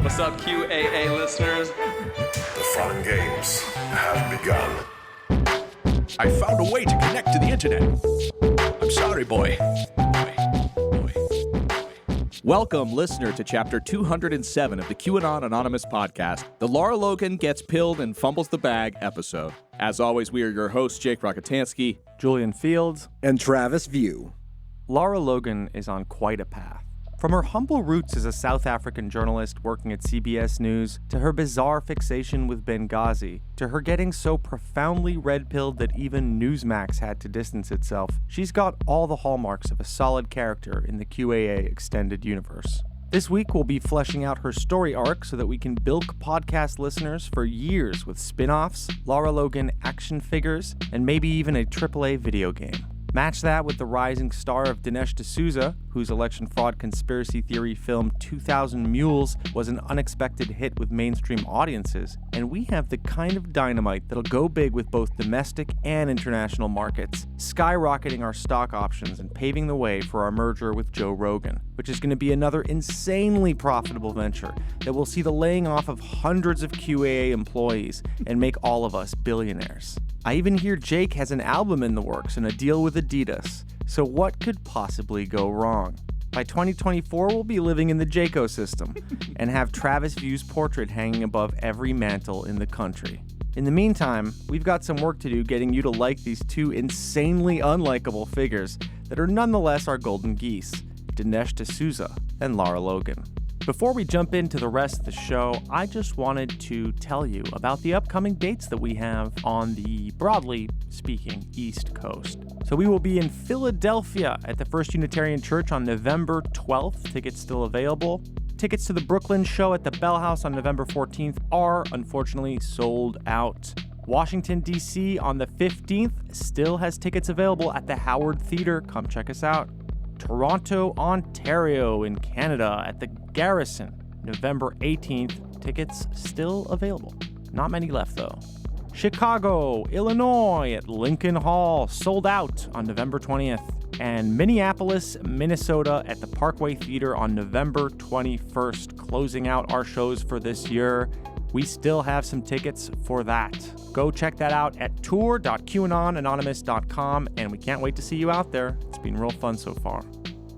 What's up, QAA listeners? The fun games have begun. I found a way to connect to the internet. I'm sorry, boy. Welcome, listener, to Chapter 207 of the QAnon Anonymous podcast, the Lara Logan Gets Pilled and Fumbles the Bag episode. As always, we are your hosts, Jake Rockatansky, Julian Fields, and Travis View. Lara Logan is on quite a path. From her humble roots as a South African journalist working at CBS News, to her bizarre fixation with Benghazi, to her getting so profoundly red-pilled that even Newsmax had to distance itself, she's got all the hallmarks of a solid character in the QAA extended universe. This week, we'll be fleshing out her story arc so that we can bilk podcast listeners for years with spin-offs, Lara Logan action figures, and maybe even a AAA video game. Match that with the rising star of Dinesh D'Souza, whose election fraud conspiracy theory film 2000 Mules was an unexpected hit with mainstream audiences, and we have the kind of dynamite that'll go big with both domestic and international markets, skyrocketing our stock options and paving the way for our merger with Joe Rogan, which is going to be another insanely profitable venture that will see the laying off of hundreds of QAA employees and make all of us billionaires. I even hear Jake has an album in the works and a deal with Adidas. So what could possibly go wrong? By 2024, we'll be living in the Jayco system and have Travis View's portrait hanging above every mantle in the country. In the meantime, we've got some work to do getting you to like these two insanely unlikable figures that are nonetheless our golden geese, Dinesh D'Souza and Lara Logan. Before we jump into the rest of the show, I just wanted to tell you about the upcoming dates that we have on the, broadly speaking, East Coast. So we will be in Philadelphia at the First Unitarian Church on November 12th. Tickets still available. Tickets to the Brooklyn show at the Bell House on November 14th are unfortunately sold out. Washington, D.C. on the 15th still has tickets available at the Howard Theater. Come check us out. Toronto, Ontario in Canada at the Garrison, November 18th. Tickets still available. Not many left, though. Chicago, Illinois at Lincoln Hall, sold out on November 20th. And Minneapolis, Minnesota at the Parkway Theater on November 21st, closing out our shows for this year. We still have some tickets for that. Go check that out at tour.QAnonanonymous.com, and we can't wait to see you out there. It's been real fun so far.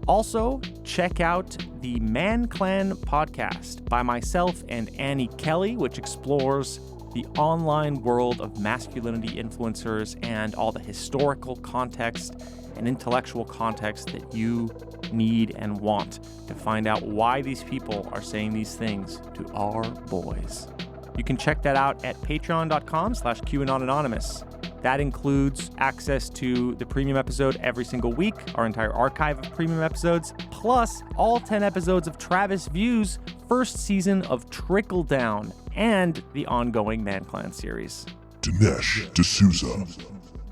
Also, check out the Man Clan podcast by myself and Annie Kelly, which explores the online world of masculinity influencers and all the historical context and intellectual context that you need and want to find out why these people are saying these things to our boys. You can check that out at patreon.com/QAnonanonymous. That includes access to the premium episode every single week, our entire archive of premium episodes, plus all 10 episodes of Travis View's first season of Trickle Down and the ongoing Man Clan series. Dinesh D'Souza.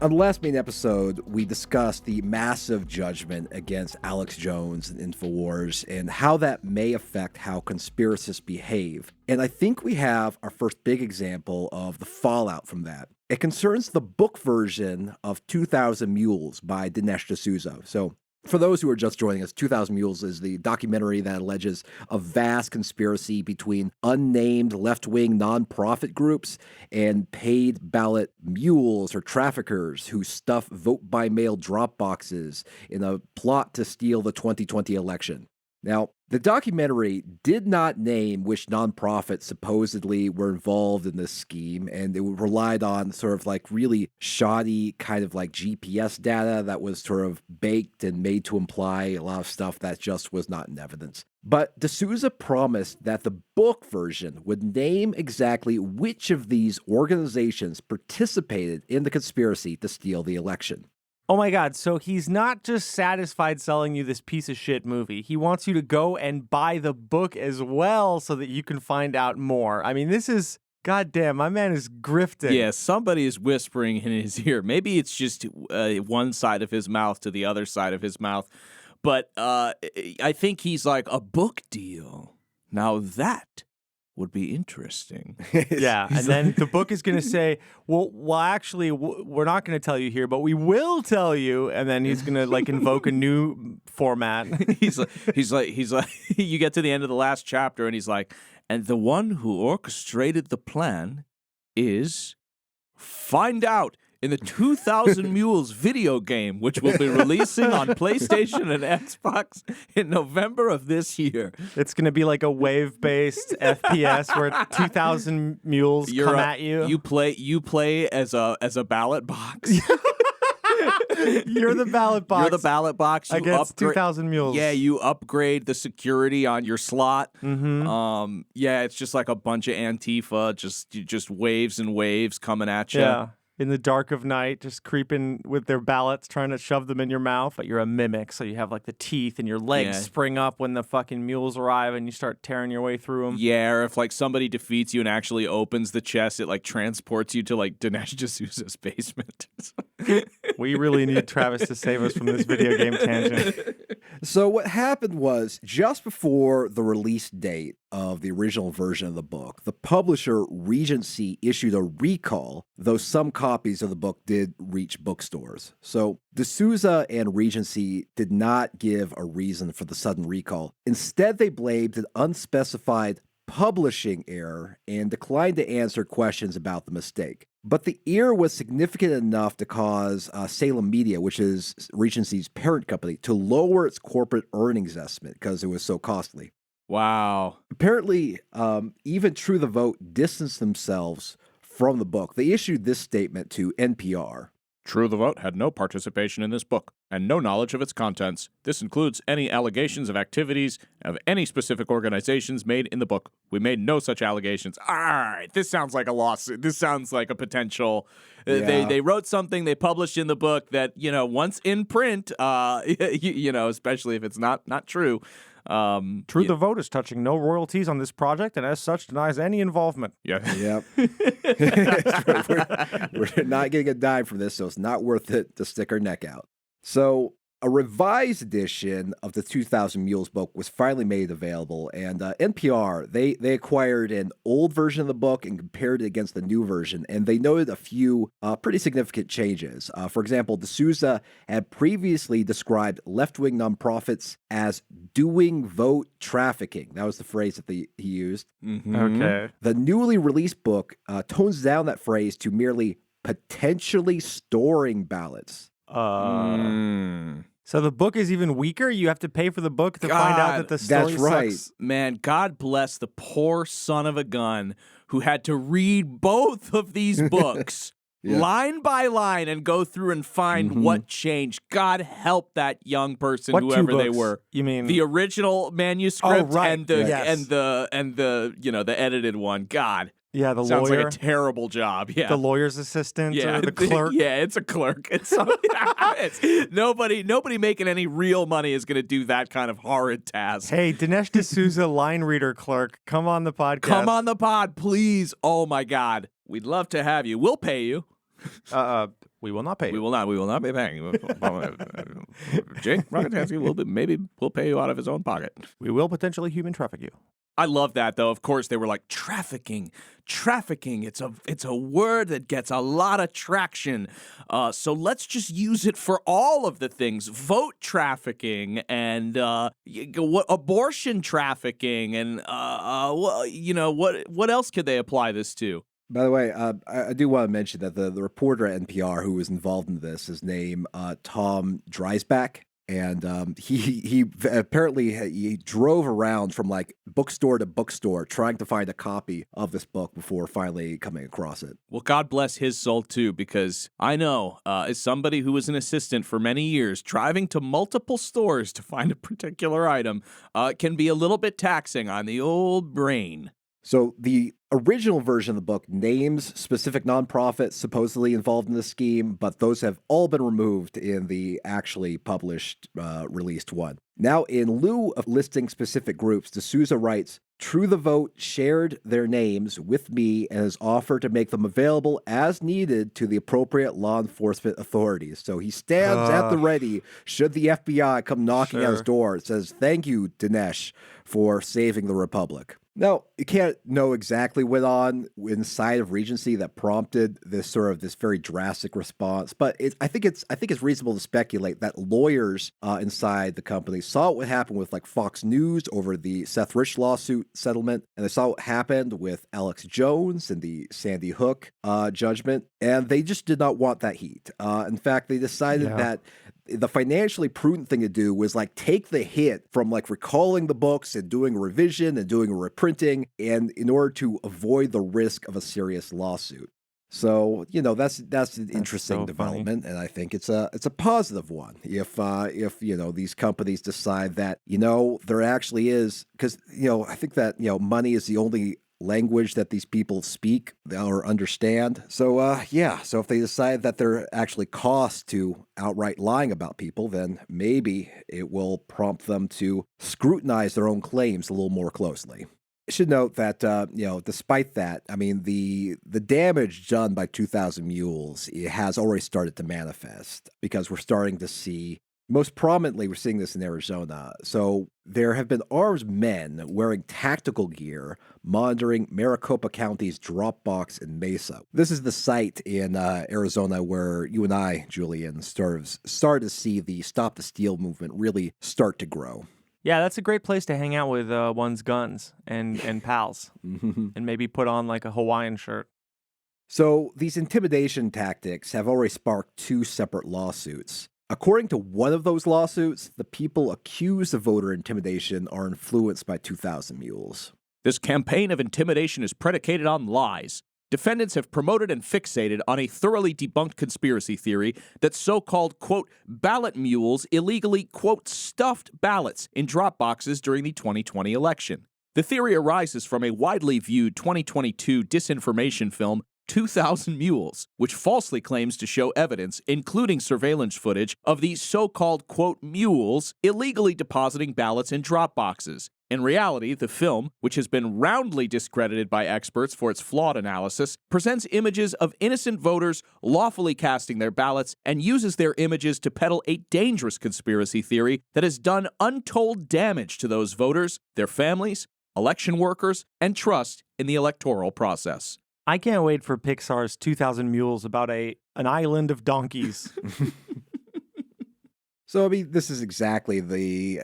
On the last main episode, we discussed the massive judgment against Alex Jones and InfoWars and how that may affect how conspiracists behave. And I think we have our first big example of the fallout from that. It concerns the book version of 2000 Mules by Dinesh D'Souza. So, for those who are just joining us, 2000 Mules is the documentary that alleges a vast conspiracy between unnamed left-wing nonprofit groups and paid ballot mules or traffickers who stuff vote-by-mail drop boxes in a plot to steal the 2020 election. Now, the documentary did not name which nonprofits supposedly were involved in this scheme, and it relied on sort of like really shoddy kind of like GPS data that was sort of baked and made to imply a lot of stuff that just was not in evidence. But D'Souza promised that the book version would name exactly which of these organizations participated in the conspiracy to steal the election. Oh my God, so he's not just satisfied selling you this piece of shit movie. He wants you to go and buy the book as well so that you can find out more. I mean, this is, goddamn, my man is grifting. Yeah, somebody is whispering in his ear. Maybe it's just one side of his mouth to the other side of his mouth. But I think he's like, a book deal. Now that would be interesting. Yeah, and then the book is going to say, well, actually, we're not going to tell you here, but we will tell you. And then he's going to like invoke a new format. he's like, you get to the end of the last chapter, and he's like, and the one who orchestrated the plan is find out in the 2000 Mules video game, which will be releasing on PlayStation and Xbox in November of this year. It's going to be like a wave-based FPS where 2,000 mules come at you. You play as a ballot box. You're the ballot box. You're the ballot box. You against 2,000 mules. Yeah, you upgrade the security on your slot. Mm-hmm. Yeah, it's just like a bunch of Antifa, just waves and waves coming at you. Yeah. In the dark of night, just creeping with their ballots, trying to shove them in your mouth. But you're a mimic, so you have like the teeth, and your legs spring up when the fucking mules arrive, and you start tearing your way through them. Yeah, or if like somebody defeats you and actually opens the chest, it like transports you to like Dinesh D'Souza's basement. We really need Travis to save us from this video game tangent. So what happened was, just before the release date of the original version of the book, the publisher Regency issued a recall, though some copies of the book did reach bookstores. So D'Souza and Regency did not give a reason for the sudden recall. Instead, they blamed an unspecified publishing error and declined to answer questions about the mistake. But the error was significant enough to cause Salem Media, which is Regency's parent company, to lower its corporate earnings estimate because it was so costly. Wow. Apparently, even True the Vote distanced themselves from the book. They issued this statement to NPR. True the Vote had no participation in this book and no knowledge of its contents. This includes any allegations of activities of any specific organizations made in the book. We made no such allegations. All right, this sounds like a lawsuit. This sounds like a potential. Yeah. They wrote something they published in the book that, once in print, especially if it's not true. True the Vote is touching no royalties on this project and as such denies any involvement. Yeah. Yep. we're not getting a dime from this, so it's not worth it to stick our neck out. So a revised edition of the 2000 Mules book was finally made available, and NPR, they acquired an old version of the book and compared it against the new version, and they noted a few pretty significant changes. For example, D'Souza had previously described left-wing nonprofits as doing vote trafficking. That was the phrase that he used. Mm-hmm. Okay. The newly released book tones down that phrase to merely potentially storing ballots. So the book is even weaker? You have to pay for the book to find out that the story that's right. sucks? Man, God bless the poor son of a gun who had to read both of these books line by line and go through and find what changed. God help that young person, What whoever two they books? were. You mean The original manuscript right. and the Yes. and the the edited one. God. yeah, the Sounds lawyer, like a terrible job. Yeah. the lawyer's assistant, or the clerk? Yeah, it's a clerk. It's nobody making any real money is going to do that kind of horrid task. Hey, Dinesh D'Souza, line reader clerk, come on the podcast. Come on the pod, please. Oh my God, we'd love to have you. We'll pay you. We will not pay. We will not be paying you. Jake Rockatansky we'll pay you out of his own pocket. We will potentially human traffic you. I love that, though. Of course, they were like, trafficking. It's a word that gets a lot of traction. So let's just use it for all of the things. Vote trafficking and abortion trafficking and what else could they apply this to? By the way, I do want to mention that the reporter at NPR who was involved in this is named Tom Dreisbach. And he apparently he drove around from like bookstore to bookstore trying to find a copy of this book before finally coming across it. Well, God bless his soul, too, because I know, as somebody who was an assistant for many years, driving to multiple stores to find a particular item can be a little bit taxing on the old brain. So the original version of the book names specific nonprofits supposedly involved in the scheme, but those have all been removed in the actually published, released one. Now, in lieu of listing specific groups, D'Souza writes, True the Vote shared their names with me and has offered to make them available as needed to the appropriate law enforcement authorities. So he stands at the ready should the FBI come knocking at his door. It says, thank you, Dinesh, for saving the Republic. Now, you can't know exactly what on inside of Regency that prompted this very drastic response, but I think it's reasonable to speculate that lawyers inside the company saw what happened with like Fox News over the Seth Rich lawsuit settlement, and they saw what happened with Alex Jones and the Sandy Hook judgment, and they just did not want that heat. In fact, they decided that the financially prudent thing to do was like take the hit from like recalling the books and doing a revision and doing a reprinting, and in order to avoid the risk of a serious lawsuit. So, that's an interesting development, and I think it's a positive one. If these companies decide that, there actually is, because, I think that, money is the only language that these people speak or understand. So, so if they decide that there are actually costs to outright lying about people, then maybe it will prompt them to scrutinize their own claims a little more closely. I should note that, despite that, I mean, the damage done by 2,000 Mules, it has already started to manifest, because we're starting to see, most prominently, we're seeing this in Arizona. So there have been armed men wearing tactical gear monitoring Maricopa County's Dropbox in Mesa. This is the site in Arizona where you and I, Julian, started to see the Stop the Steal movement really start to grow. Yeah, that's a great place to hang out with one's guns and pals, and maybe put on like a Hawaiian shirt. So these intimidation tactics have already sparked 2 separate lawsuits. According to one of those lawsuits, the people accused of voter intimidation are influenced by 2,000 Mules. This campaign of intimidation is predicated on lies. Defendants have promoted and fixated on a thoroughly debunked conspiracy theory that so-called, quote, ballot mules illegally, quote, stuffed ballots in drop boxes during the 2020 election. The theory arises from a widely viewed 2022 disinformation film, 2,000 Mules, which falsely claims to show evidence, including surveillance footage, of these so-called, quote, mules illegally depositing ballots in drop boxes. In reality, the film, which has been roundly discredited by experts for its flawed analysis, presents images of innocent voters lawfully casting their ballots and uses their images to peddle a dangerous conspiracy theory that has done untold damage to those voters, their families, election workers, and trust in the electoral process. I can't wait for Pixar's 2,000 Mules about an island of donkeys. So, I mean, this is exactly the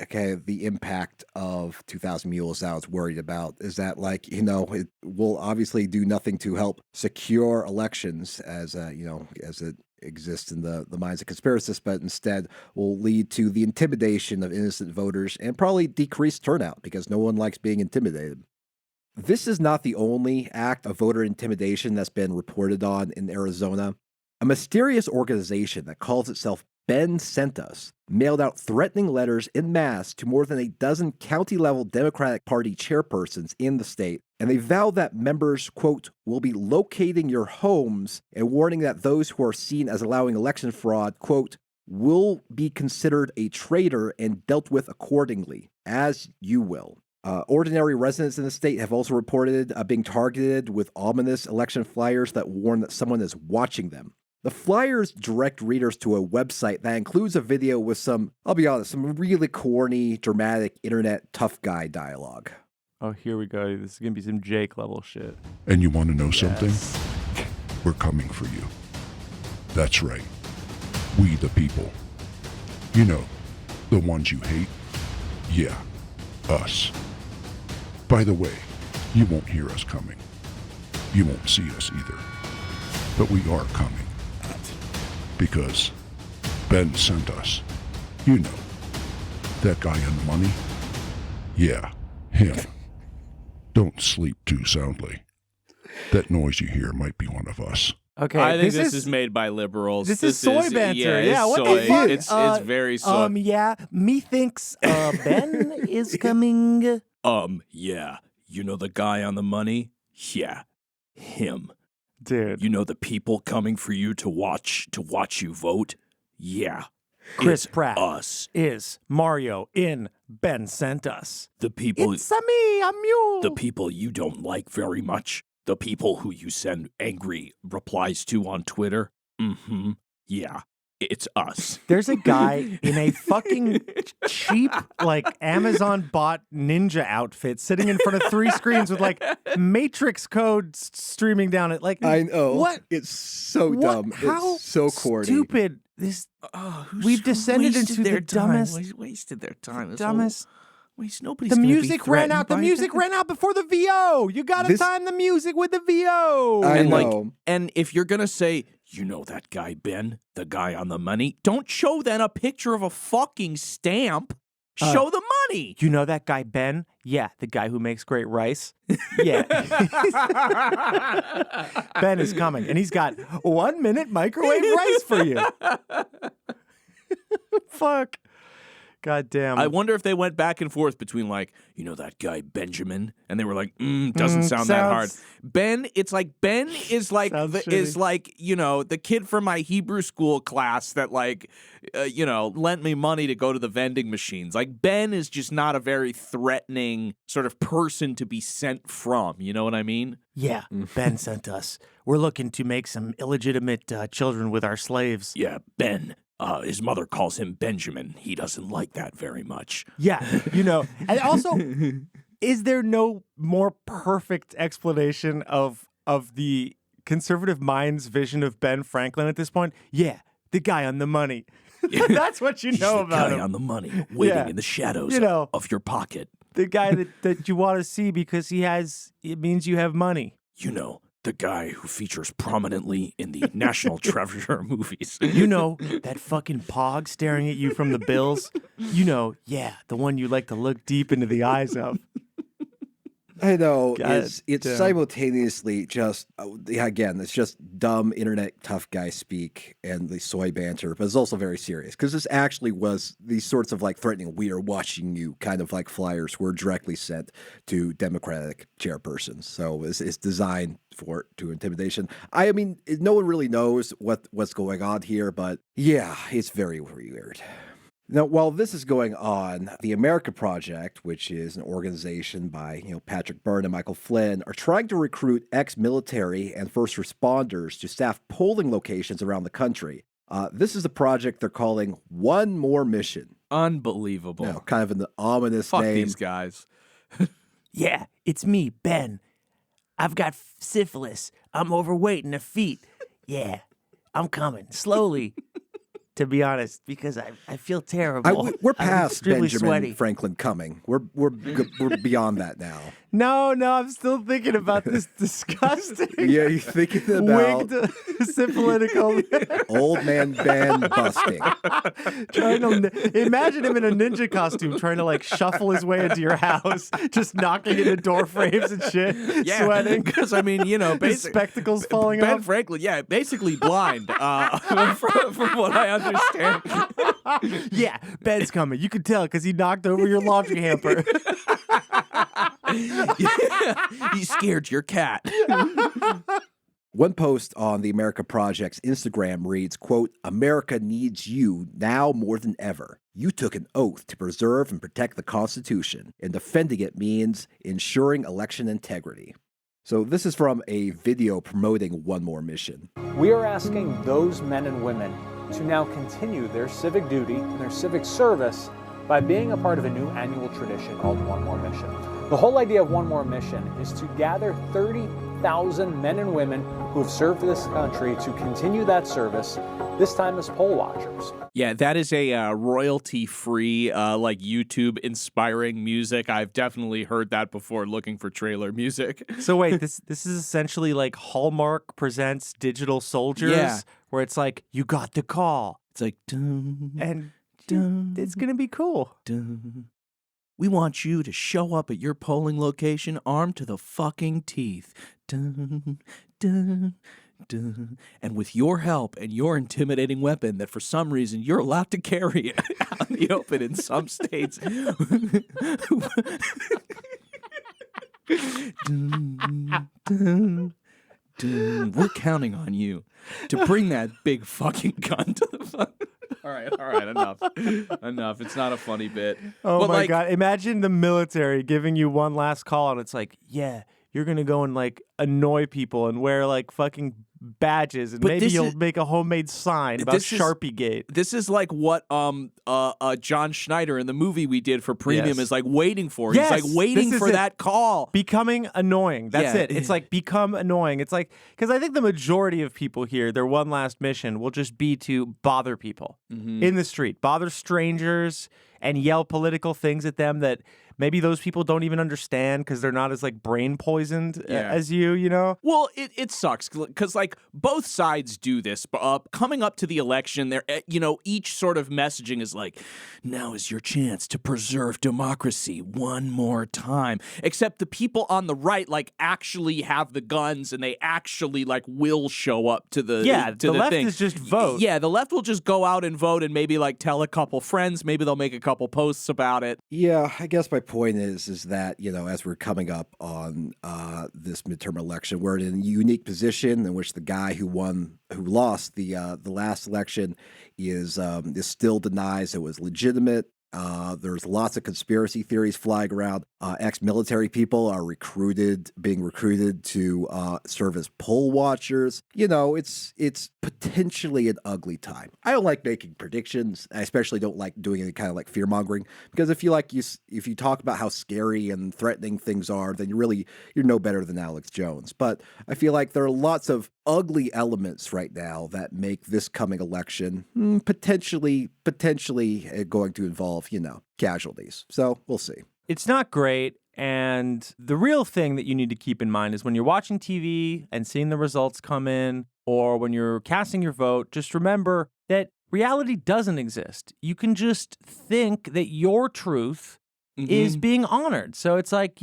impact of 2,000 Mules I was worried about, is that, like, it will obviously do nothing to help secure elections as it exists in the minds of conspiracists, but instead will lead to the intimidation of innocent voters and probably decreased turnout because no one likes being intimidated. This is not the only act of voter intimidation that's been reported on in Arizona. A mysterious organization that calls itself Ben Sent Us mailed out threatening letters en masse to more than a dozen county-level Democratic Party chairpersons in the state, and they vow that members, quote, will be locating your homes and warning that those who are seen as allowing election fraud, quote, will be considered a traitor and dealt with accordingly, as you will. Ordinary residents in the state have also reported being targeted with ominous election flyers that warn that someone is watching them. The flyers direct readers to a website that includes a video with some really corny, dramatic internet tough guy dialogue. Oh, here we go. This is going to be some Jake level shit. And you want to know something? We're coming for you. That's right. We the people. You know, the ones you hate. Yeah, us. By the way, you won't hear us coming. You won't see us either. But we are coming. Because Ben sent us. You know, that guy on the money? Yeah, him. Don't sleep too soundly. That noise you hear might be one of us. Okay, I think this is made by liberals. This is soy banter. Yeah, it's what soy. the fuck? It's very soy. Yeah, methinks Ben is coming. Yeah. You know the guy on the money? Yeah, him. Dude. You know the people coming for you to watch you vote? Yeah. Chris it's Pratt us. is Mario in Ben Sent Us. The people It's me, a mule. The people you don't like very much. The people who you send angry replies to on Twitter. Mm-hmm. Yeah. it's us. There's a guy in a fucking cheap, like, Amazon bought ninja outfit sitting in front of 3 screens with, like, Matrix code streaming down it. Like, I know. What? It's so What? dumb. How It's so corny. stupid. We've descended into the dumbest. Wasted their time. This dumbest. Nobody's The gonna be music ran out. The threatened by music that. ran out before the VO. You gotta This- time the music with the VO. I And know. and if you're gonna say, you know that guy Ben, the guy on the money, don't show then a picture of a fucking stamp. Show the money. You know that guy Ben? Yeah, the guy who makes great rice. Yeah. Ben is coming, and he's got 1 minute microwave rice for you. Fuck. God damn. I wonder if they went back and forth between like, you know that guy Benjamin, and they were like, doesn't sound that hard. Ben, it's like Ben is like Sounds is shitty. like, you know, the kid from my Hebrew school class that like, you know, lent me money to go to the vending machines. Like Ben is just not a very threatening sort of person to be sent from. You know what I mean? Yeah, Ben sent us. We're looking to make some illegitimate children with our slaves. Yeah, Ben. His mother calls him Benjamin. He doesn't like that very much. Yeah, you know. And also, is there no more perfect explanation of the conservative mind's vision of Ben Franklin at this point? Yeah, the guy on the money. That's what you He's know the about guy him. on the money, waiting Yeah. in the shadows You know. of your pocket. The guy that you want to see because it means you have money. You know, the guy who features prominently in the National Treasure movies. You know, that fucking pog staring at you from the bills. You know, yeah, the one you like to look deep into the eyes of. I know. God It's damn. simultaneously just, again, it's just dumb internet tough guy speak and the soy banter, but it's also very serious because this actually was these sorts of like threatening, we are watching you kind of like flyers were directly sent to Democratic chairpersons. So it's designed to intimidation. I mean, no one really knows what's going on here, but yeah, it's very weird. Now, while this is going on, the America Project, which is an organization by Patrick Byrne and Michael Flynn, are trying to recruit ex-military and first responders to staff polling locations around the country. This is a project they're calling One More Mission. Unbelievable. Kind of an ominous Fuck name. these guys. Yeah, it's me, Ben. I've got syphilis. I'm overweight in the feet. Yeah, I'm coming slowly. To be honest, because I feel terrible. We're I'm past extremely Benjamin sweaty. Franklin coming. We're beyond that now. No, I'm still thinking about this disgusting Yeah, you're thinking about wigged syphilitical. old man Ben busting. Trying to imagine him in a ninja costume, trying to like shuffle his way into your house, just knocking into door frames and shit, sweating. Because I mean, His basically, spectacles falling Ben off. Franklin, basically blind, from what I understand. Yeah, Ben's coming. You can tell because he knocked over your laundry hamper. He scared your cat. One post on the America Project's Instagram reads, quote, "America needs you now more than ever. You took an oath to preserve and protect the Constitution, and defending it means ensuring election integrity." So this is from a video promoting One More Mission. We are asking those men and women to now continue their civic duty and their civic service by being a part of a new annual tradition called One More Mission. The whole idea of One More Mission is to gather 30,000 men and women who have served this country to continue that service, this time as poll watchers. Yeah, that is a royalty-free, like YouTube-inspiring music. I've definitely heard that before looking for trailer music. So wait, this is essentially like Hallmark presents Digital Soldiers, Yeah. where it's like you got the call, It's like, dun, and dun, it's gonna be cool. dun. We want you to show up at your polling location armed to the fucking teeth. Dun, dun, dun. And with your help and your intimidating weapon that for some reason you're allowed to carry out in the open in some states. Dun, dun, dun. We're counting on you to bring that big fucking gun to the front. All right, enough. It's not a funny bit. Oh But, my like, god! Imagine the military giving you one last call, and it's like, yeah, you're gonna go and like annoy people and wear like fucking badges, and But maybe this you'll is- make a homemade sign about this is- Sharpie Gate. This is like what John Schneider in the movie we did for Premium Yes. is like waiting for. Yes, He's like waiting this is for it. that call. Becoming annoying. That's Yeah. it. It's like become annoying. It's like, because I think the majority of people here, their one last mission will just be to bother people in the street, bother strangers, and yell political things at them that maybe those people don't even understand because they're not as like brain poisoned as you know? Well, it sucks because like both sides do this. Coming up to the election, there, each sort of messaging is like, now is your chance to preserve democracy one more time. Except the people on the right like actually have the guns and they actually like will show up to the The left thing. is just vote. Yeah, the left will just go out and vote and maybe like tell a couple friends. Maybe they'll make a couple posts about it. Yeah, I guess my point is that, as we're coming up on this midterm election, we're in a unique position in which the guy who lost the last election is still denies it was legitimate. There's lots of conspiracy theories flying around. Ex-military people are being recruited to serve as poll watchers. It's potentially an ugly time. I don't like making predictions. I especially don't like doing any kind of like fear mongering, because if you talk about how scary and threatening things are, then you're no better than Alex Jones. But I feel like there are lots of ugly elements right now that make this coming election potentially going to involve, casualties. So we'll see. It's not great. And the real thing that you need to keep in mind is when you're watching TV and seeing the results come in, or when you're casting your vote, just remember that reality doesn't exist. You can just think that your truth is being honored. So it's like,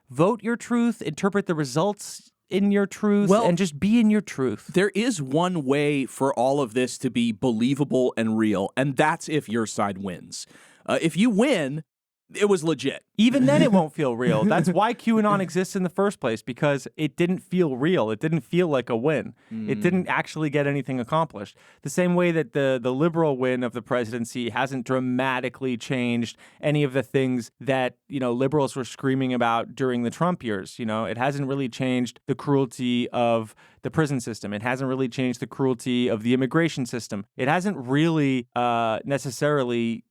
vote your truth, interpret the results in your truth, and just be in your truth. There is one way for all of this to be believable and real, and that's if your side wins. If you win, it was legit. Even then, it won't feel real. That's why QAnon exists in the first place, because it didn't feel real. It didn't feel like a win. It didn't actually get anything accomplished. The same way that the liberal win of the presidency hasn't dramatically changed any of the things that, liberals were screaming about during the Trump years. It hasn't really changed the cruelty of the prison system. It hasn't really changed the cruelty of the immigration system. It hasn't really necessarily,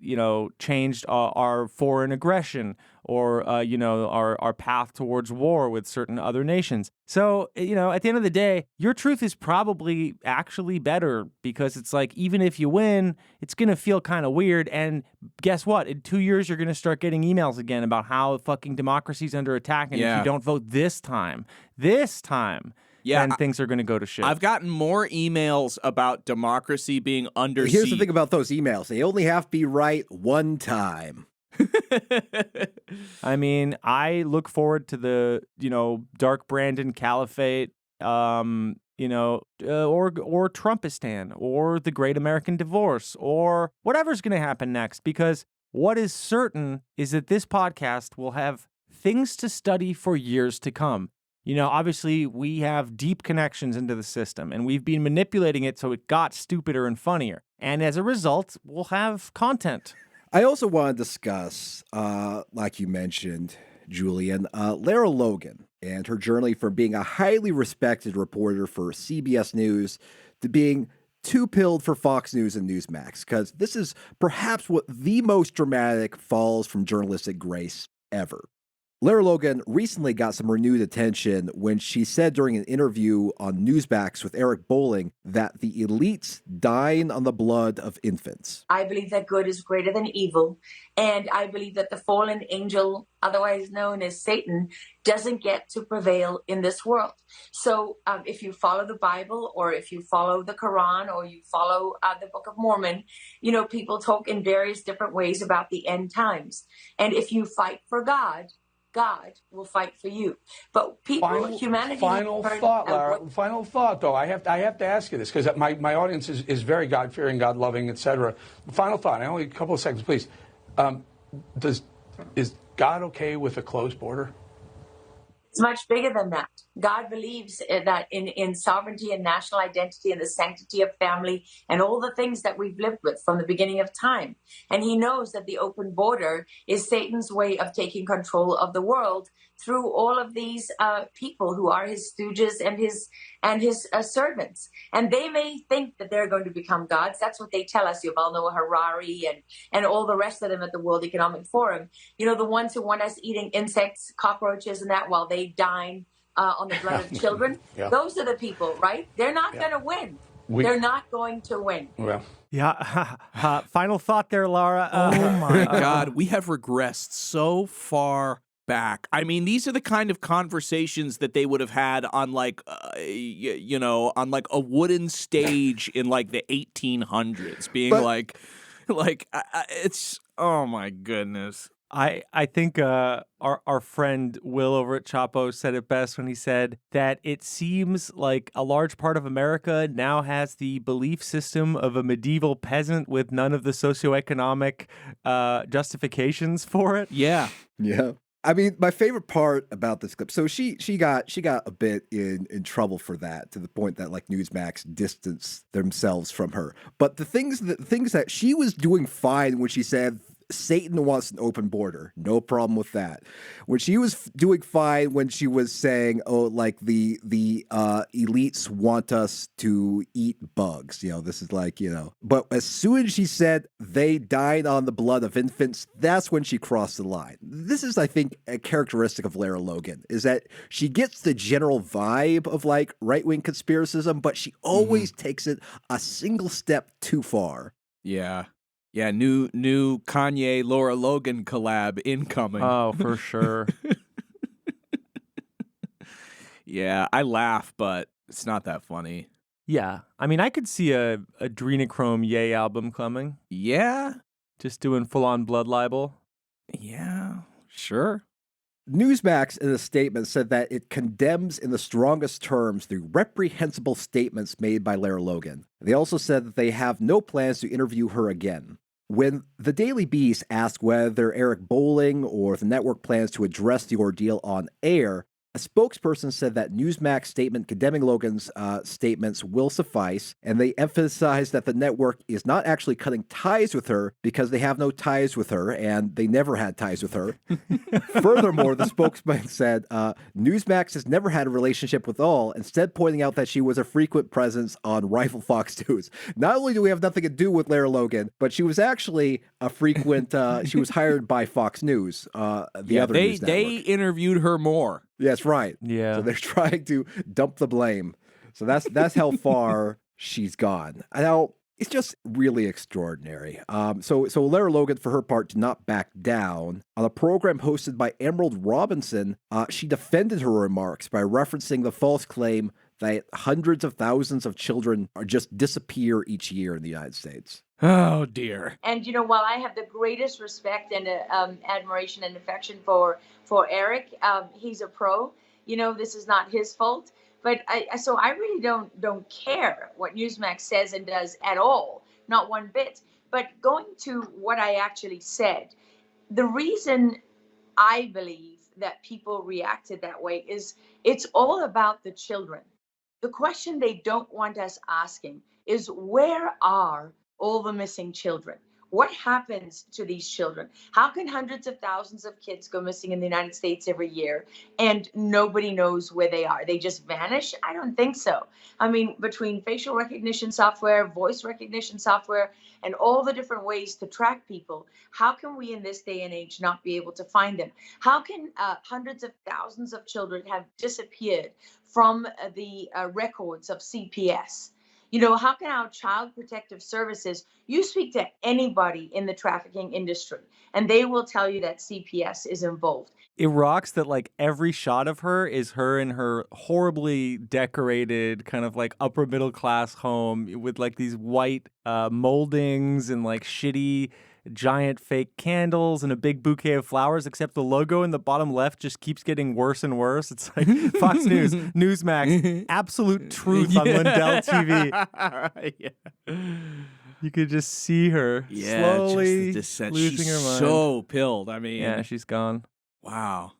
changed our foreign aggression or, our path towards war with certain other nations. So, at the end of the day, your truth is probably actually better, because it's like, even if you win, it's going to feel kind of weird. And guess what? In 2 years, you're going to start getting emails again about how fucking democracy's under attack. And if you don't vote this time, then things are going to go to shit. I've gotten more emails about democracy being under siege. Here's the thing about those emails. They only have to be right one time. I mean, I look forward to the, Dark Brandon Caliphate, or Trumpistan, or the Great American Divorce, or whatever's going to happen next, because what is certain is that this podcast will have things to study for years to come. Obviously, we have deep connections into the system, and we've been manipulating it so it got stupider and funnier. And as a result, we'll have content. I also want to discuss, like you mentioned, Julian, Lara Logan and her journey from being a highly respected reporter for CBS News to being two-pilled for Fox News and Newsmax, because this is perhaps what the most dramatic falls from journalistic grace ever. Lara Logan recently got some renewed attention when she said during an interview on Newsmax with Eric Bolling that the elites dine on the blood of infants. I believe that good is greater than evil, and I believe that the fallen angel, otherwise known as Satan, doesn't get to prevail in this world. So if you follow the Bible, or if you follow the Quran, or you follow the Book of Mormon, people talk in various different ways about the end times. And if you fight for God, God will fight for you. But humanity. Final thought, Lara. Final thought, though. I have to ask you this, because my audience is very God-fearing, God-loving, etc. Final thought. Only a couple of seconds, please. Is God okay with a closed border? It's much bigger than that. God believes that in sovereignty and national identity and the sanctity of family and all the things that we've lived with from the beginning of time. And he knows that the open border is Satan's way of taking control of the world through all of these people who are his stooges and his servants. And they may think that they're going to become gods. That's what they tell us. Yuval Noah Harari and all the rest of them at the World Economic Forum. You know, the ones who want us eating insects, cockroaches, and that while they dine on the blood of children. Yeah. Those are the people, right? They're not going to win. They're not going to win. Well. Yeah. Final thought there, Lara. Oh my God, we have regressed so far back. I mean, these are the kind of conversations that they would have had on like, on like a wooden stage in like the 1800s, being it's, oh my goodness. I think our friend Will over at Chapo said it best when he said that it seems like a large part of America now has the belief system of a medieval peasant with none of the socioeconomic justifications for it. Yeah. Yeah. I mean, my favorite part about this clip, so she got a bit in trouble for that, to the point that like Newsmax distanced themselves from her. But the things that she was doing fine when she said Satan wants an open border. No problem with that. When she was doing fine when she was saying, oh, like the elites want us to eat bugs. You know, this is like, you know. But as soon as she said they died on the blood of infants, that's when she crossed the line. This is, I think, a characteristic of Lara Logan, is that she gets the general vibe of like right-wing conspiracism, but she always takes it a single step too far. Yeah. Yeah, new Kanye Lara Logan collab incoming. Oh, for sure. Yeah, I laugh, but it's not that funny. Yeah, I mean, I could see a Adrenochrome Yay album coming. Yeah, just doing full-on blood libel. Yeah, sure. Newsmax, in a statement, said that it condemns in the strongest terms the reprehensible statements made by Lara Logan. They also said that they have no plans to interview her again. When the Daily Beast asked whether Eric Bolling or the network plans to address the ordeal on air, a spokesperson said that Newsmax statement condemning Logan's statements will suffice, and they emphasized that the network is not actually cutting ties with her because they have no ties with her, and they never had ties with her. Furthermore, the spokesman said Newsmax has never had a relationship with all, instead pointing out that she was a frequent presence on Rival Fox News. Not only do we have nothing to do with Lara Logan, but she was actually a frequent, she was hired by Fox News, the other news network. They interviewed her more. Yes, right. Yeah. So they're trying to dump the blame. So that's how far she's gone. Now, it's just really extraordinary. So Lara Logan, for her part, did not back down. On a program hosted by Emerald Robinson, she defended her remarks by referencing the false claim that hundreds of thousands of children are just disappear each year in the United States. Oh, dear. And, you know, while I have the greatest respect and admiration and affection for Eric, he's a pro. You know, this is not his fault. But I really don't care what Newsmax says and does at all, not one bit. But going to what I actually said, the reason I believe that people reacted that way is it's all about the children. The question they don't want us asking is, where are all the missing children? What happens to these children? How can hundreds of thousands of kids go missing in the United States every year and nobody knows where they are? They just vanish? I don't think so. I mean, between facial recognition software, voice recognition software, and all the different ways to track people, how can we in this day and age not be able to find them? How can hundreds of thousands of children have disappeared from the records of CPS? You know, how can our Child Protective Services, you speak to anybody in the trafficking industry, and they will tell you that CPS is involved. It rocks that like every shot of her is her in her horribly decorated kind of like upper middle class home with like these white moldings and like shitty giant fake candles and a big bouquet of flowers, except the logo in the bottom left just keeps getting worse and worse. It's like Fox News, Newsmax, absolute truth on Lindell TV. Yeah. You could just see her slowly just the descent. losing She's her mind. So pilled. I mean, yeah, she's gone. Wow.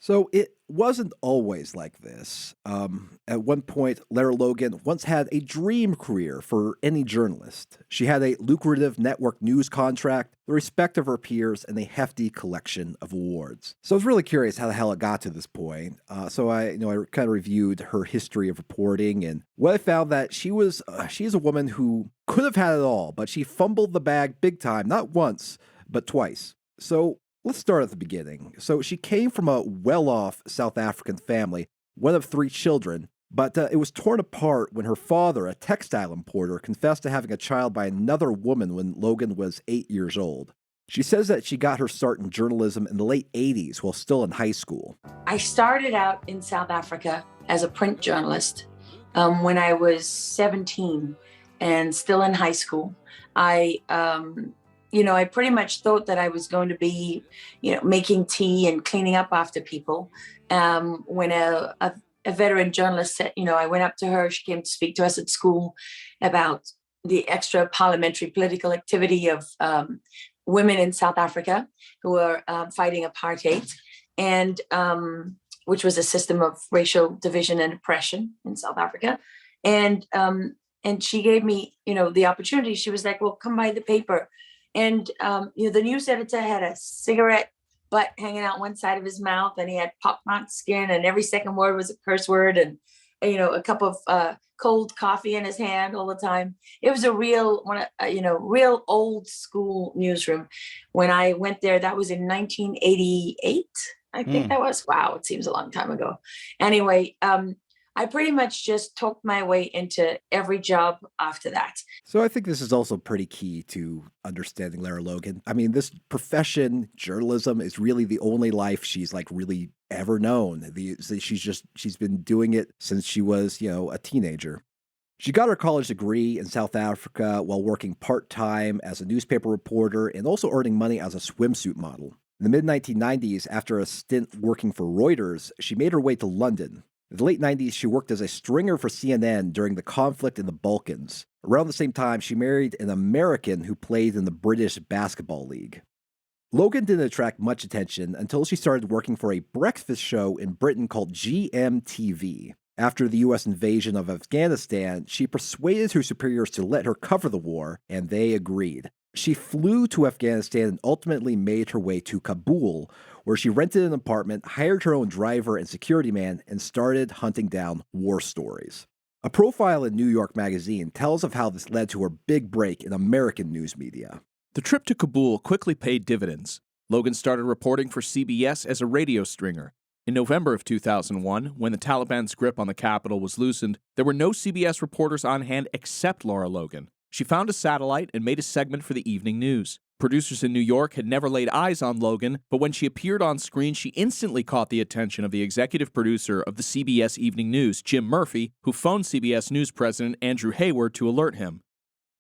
So it wasn't always like this. At one point, Lara Logan once had a dream career for any journalist. She had a lucrative network news contract, the respect of her peers, and a hefty collection of awards. So I was really curious how the hell it got to this point. So I kind of reviewed her history of reporting, and what I found that she is a woman who could have had it all, but she fumbled the bag big time, not once, but twice. So let's start at the beginning. So she came from a well-off South African family, one of 3 children, but it was torn apart when her father, a textile importer, confessed to having a child by another woman when Logan was 8 years old. She says that she got her start in journalism in the late 80s while still in high school. I started out in South Africa as a print journalist when I was 17 and still in high school. I pretty much thought that I was going to be, making tea and cleaning up after people. When a veteran journalist said, I went up to her, she came to speak to us at school about the extra parliamentary political activity of women in South Africa who were fighting apartheid, and which was a system of racial division and oppression in South Africa. And she gave me, the opportunity. She was like, well, come by the paper. And, the news editor had a cigarette butt hanging out one side of his mouth, and he had pockmarked skin, and every second word was a curse word, and, a cup of cold coffee in his hand all the time. It was a real old school newsroom. When I went there, that was in 1988. I think that was, wow, it seems a long time ago. Anyway, I pretty much just talked my way into every job after that. So I think this is also pretty key to understanding Lara Logan. I mean, this profession, journalism, is really the only life she's really ever known. She's been doing it since she was, a teenager. She got her college degree in South Africa while working part-time as a newspaper reporter and also earning money as a swimsuit model. In the mid-1990s, after a stint working for Reuters, she made her way to London. In the late 90s, she worked as a stringer for CNN during the conflict in the Balkans. Around the same time, she married an American who played in the British Basketball League. Logan didn't attract much attention until she started working for a breakfast show in Britain called GMTV. After the U.S. invasion of Afghanistan, she persuaded her superiors to let her cover the war, and they agreed. She flew to Afghanistan and ultimately made her way to Kabul, where she rented an apartment, hired her own driver and security man, and started hunting down war stories. A profile in New York Magazine tells of how this led to her big break in American news media. The trip to Kabul quickly paid dividends. Logan started reporting for CBS as a radio stringer. In November of 2001, when the Taliban's grip on the capital was loosened, there were no CBS reporters on hand except Lara Logan. She found a satellite and made a segment for the evening news. Producers in New York had never laid eyes on Logan, but when she appeared on screen, she instantly caught the attention of the executive producer of the CBS Evening News, Jim Murphy, who phoned CBS News president Andrew Hayward to alert him.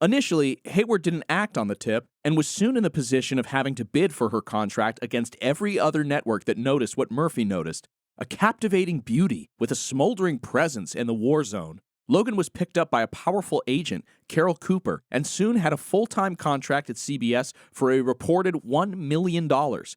Initially, Hayward didn't act on the tip and was soon in the position of having to bid for her contract against every other network that noticed what Murphy noticed, a captivating beauty with a smoldering presence in the war zone. Logan was picked up by a powerful agent, Carol Cooper, and soon had a full-time contract at CBS for a reported $1 million,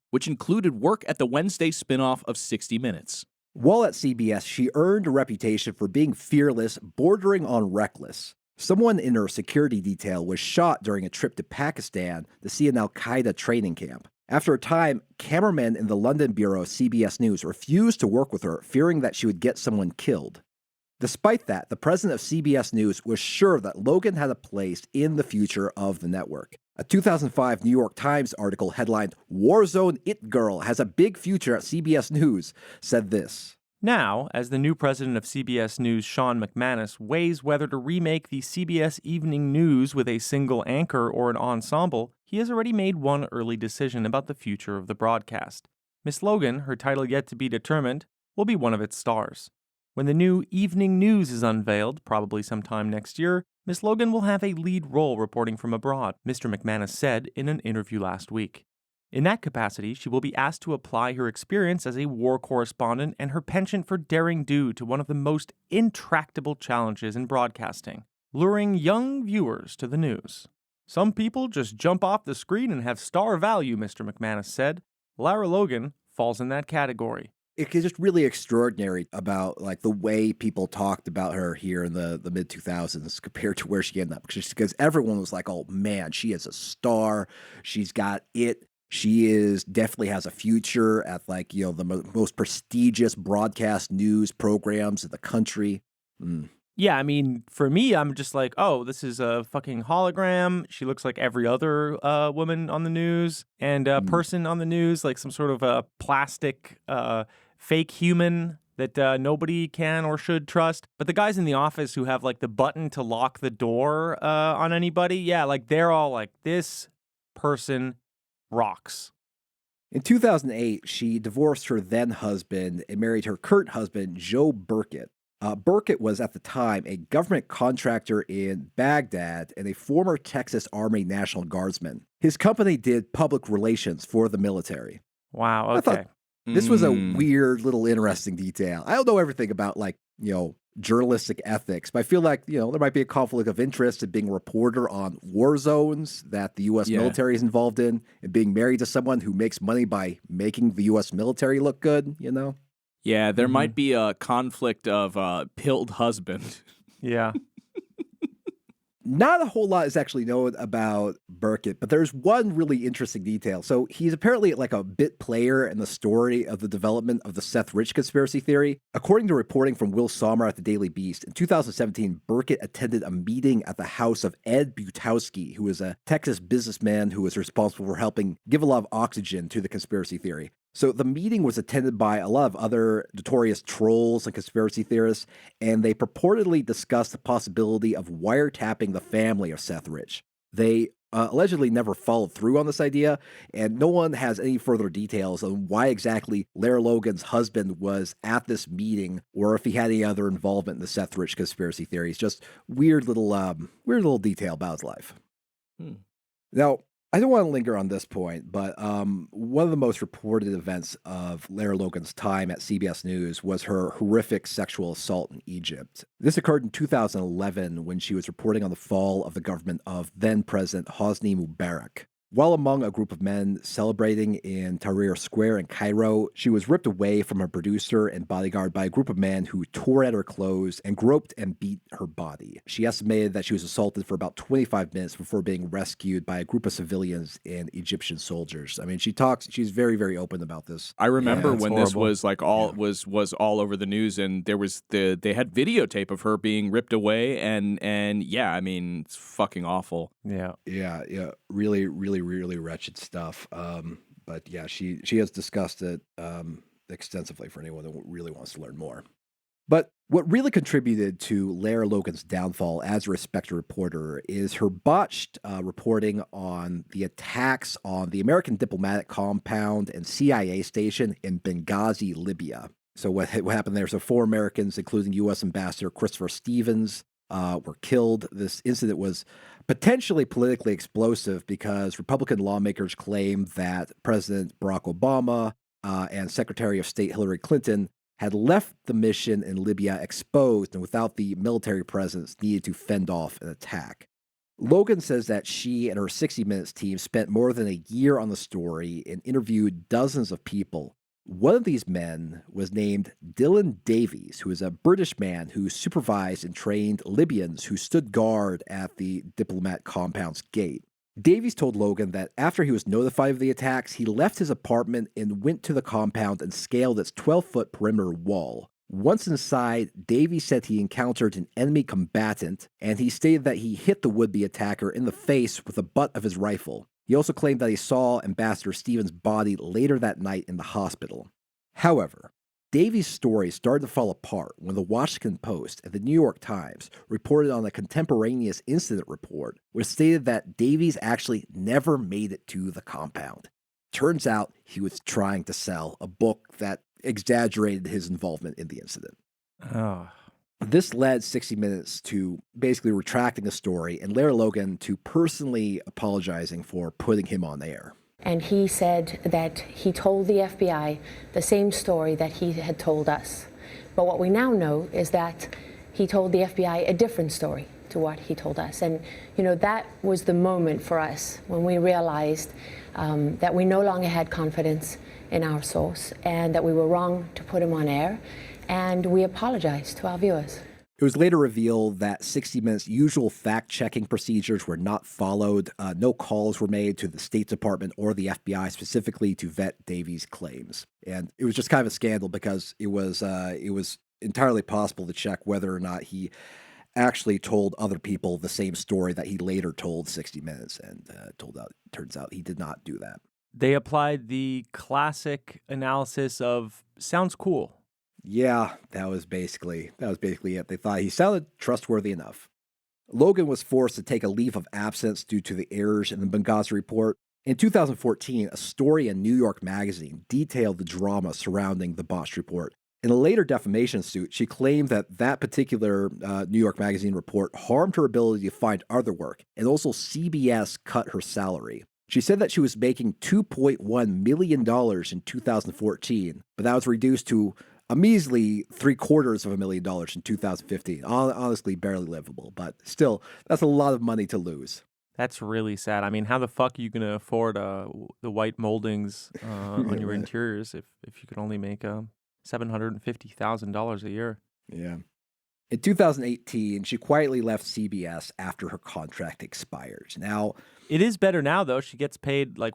which included work at the Wednesday spinoff of 60 Minutes. While at CBS, she earned a reputation for being fearless, bordering on reckless. Someone in her security detail was shot during a trip to Pakistan to see an al-Qaeda training camp. After a time, cameramen in the London bureau of CBS News refused to work with her, fearing that she would get someone killed. Despite that, the president of CBS News was sure that Logan had a place in the future of the network. A 2005 New York Times article headlined, "Warzone It Girl has a big future at CBS News," said this. Now, as the new president of CBS News, Sean McManus, weighs whether to remake the CBS Evening News with a single anchor or an ensemble, he has already made one early decision about the future of the broadcast. Miss Logan, her title yet to be determined, will be one of its stars. When the new Evening News is unveiled, probably sometime next year, Miss Logan will have a lead role reporting from abroad, Mr. McManus said in an interview last week. In that capacity, she will be asked to apply her experience as a war correspondent and her penchant for daring do to one of the most intractable challenges in broadcasting, luring young viewers to the news. Some people just jump off the screen and have star value, Mr. McManus said. Lara Logan falls in that category. it's just really extraordinary about like the way people talked about her here in the mid 2000s compared to where she ended up. Because everyone was like, oh man, she is a star. She's got it. She is definitely has a future at like, you know, the most prestigious broadcast news programs in the country. Yeah, I mean, for me, I'm just like, oh, this is a fucking hologram. She looks like every other woman on the news and person on the news, like some sort of a plastic fake human that nobody can or should trust. But the guys in the office who have like the button to lock the door on anybody, yeah, like they're all like, this person rocks. In 2008, she divorced her then husband and married her current husband, Joe Burkett. Burkett was at the time a government contractor in Baghdad and a former Texas Army National Guardsman. His company did public relations for the military. Wow, I thought okay. this was a weird little interesting detail. I don't know everything about like, you know, journalistic ethics, but I feel like, you know, there might be a conflict of interest in being a reporter on war zones that the U.S. military is involved in and being married to someone who makes money by making the U.S. military look good, you know? Yeah, there might be a conflict of pilled husband. Yeah. Not a whole lot is actually known about Burkett, but there's one really interesting detail. So he's apparently like a bit player in the story of the development of the Seth Rich conspiracy theory. According to reporting from Will Sommer at the Daily Beast, in 2017, Burkett attended a meeting at the house of Ed Butowski, who is a Texas businessman who was responsible for helping give a lot of oxygen to the conspiracy theory. So the meeting was attended by a lot of other notorious trolls and conspiracy theorists, and they purportedly discussed the possibility of wiretapping the family of Seth Rich. They allegedly never followed through on this idea, and no one has any further details on why exactly Lara Logan's husband was at this meeting or if he had any other involvement in the Seth Rich conspiracy theories. Just weird little detail about his life. Now, I don't want to linger on this point, but one of the most reported events of Lara Logan's time at CBS News was her horrific sexual assault in Egypt. This occurred in 2011 when she was reporting on the fall of the government of then-President Hosni Mubarak. While among a group of men celebrating in Tahrir Square in Cairo, she was ripped away from her producer and bodyguard by a group of men who tore at her clothes and groped and beat her body. She estimated that she was assaulted for about 25 minutes before being rescued by a group of civilians and Egyptian soldiers. I mean, she's very, very open about this. I remember when this was like was all over the news, and there was they had videotape of her being ripped away, and yeah, I mean, it's fucking awful. Yeah. Really, really, really wretched stuff. But yeah, she has discussed it extensively for anyone who really wants to learn more. But what really contributed to Lara Logan's downfall as a respected reporter is her botched reporting on the attacks on the American diplomatic compound and CIA station in Benghazi, Libya. So what happened there? So 4 Americans, including U.S. Ambassador Christopher Stevens, were killed. This incident was potentially politically explosive because Republican lawmakers claimed that President Barack Obama and Secretary of State Hillary Clinton had left the mission in Libya exposed and without the military presence needed to fend off an attack. Logan says that she and her 60 Minutes team spent more than a year on the story and interviewed dozens of people. One of these men was named Dylan Davies, who is a British man who supervised and trained Libyans who stood guard at the diplomat compound's gate. Davies told Logan that after he was notified of the attacks, he left his apartment and went to the compound and scaled its 12-foot perimeter wall. Once inside, Davies said he encountered an enemy combatant, and he stated that he hit the would-be attacker in the face with the butt of his rifle. He also claimed that he saw Ambassador Stevens' body later that night in the hospital. However, Davies' story started to fall apart when the Washington Post and the New York Times reported on a contemporaneous incident report which stated that Davies actually never made it to the compound. Turns out he was trying to sell a book that exaggerated his involvement in the incident. This led 60 Minutes to basically retracting the story and Lara Logan to personally apologizing for putting him on air. And he said that he told the FBI the same story that he had told us. But what we now know is that he told the FBI a different story to what he told us. And, you know, that was the moment for us when we realized that we no longer had confidence in our source and that we were wrong to put him on air. And we apologize to our viewers. It was later revealed that 60 Minutes' usual fact-checking procedures were not followed. No calls were made to the State Department or the FBI specifically to vet Davies' claims. And it was just kind of a scandal because it was entirely possible to check whether or not he actually told other people the same story that he later told 60 Minutes. And turns out he did not do that. They applied the classic analysis of sounds cool. Yeah, that was basically it. They thought he sounded trustworthy enough. Logan was forced to take a leave of absence due to the errors in the Benghazi report. In 2014, a story in New York Magazine detailed the drama surrounding the botched report. In a later defamation suit, she claimed that that particular New York Magazine report harmed her ability to find other work, and also CBS cut her salary. She said that she was making $2.1 million in 2014, but that was reduced to a measly $750,000 in 2015. Honestly, barely livable, but still, that's a lot of money to lose. That's really sad. I mean, how the fuck are you going to afford the white moldings on your interiors if you could only make $750,000 a year? Yeah. In 2018, she quietly left CBS after her contract expires. Now, it is better now, though. She gets paid, 15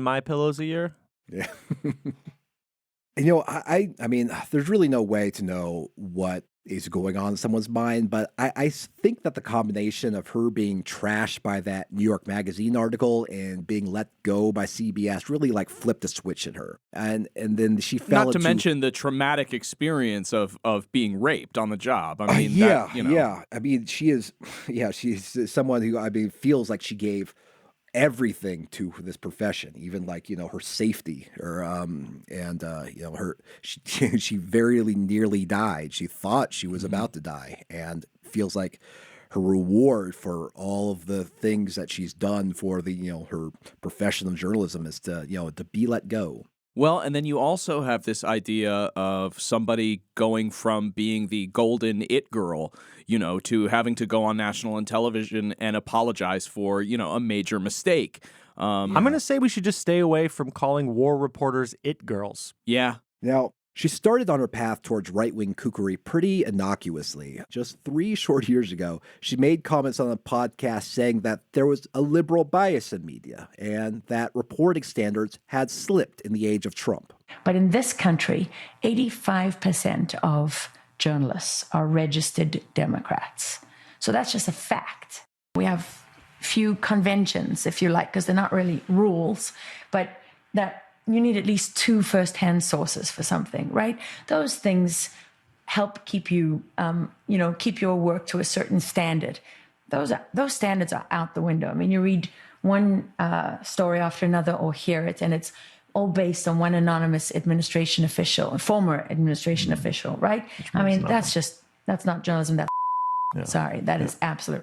MyPillows a year? Yeah. I mean, there's really no way to know what is going on in someone's mind, but I think that the combination of her being trashed by that New York Magazine article and being let go by CBS really flipped a switch in her. And then she fell Not to mention the traumatic experience of being raped on the job. I mean, yeah. I mean, she's someone who, feels like she gave everything to this profession, even her safety, she very nearly died. She thought she was about to die, and feels like her reward for all of the things that she's done for her profession of journalism is to be let go. Well, and then you also have this idea of somebody going from being the golden it girl, to having to go on national television and apologize for, a major mistake. I'm going to say we should just stay away from calling war reporters it girls. Yeah. Now, she started on her path towards right-wing kookery pretty innocuously. Just 3 short years ago, she made comments on a podcast saying that there was a liberal bias in media and that reporting standards had slipped in the age of Trump. But in this country, 85% of journalists are registered Democrats. So that's just a fact. We have few conventions, if you like, because they're not really rules, but that you need at least 2 first-hand sources for something, right? Those things help keep you, keep your work to a certain standard. Those standards are out the window. I mean, you read one story after another or hear it, and it's all based on one anonymous administration official, a former administration official, right? I mean, that's not journalism. Sorry, that is absolute.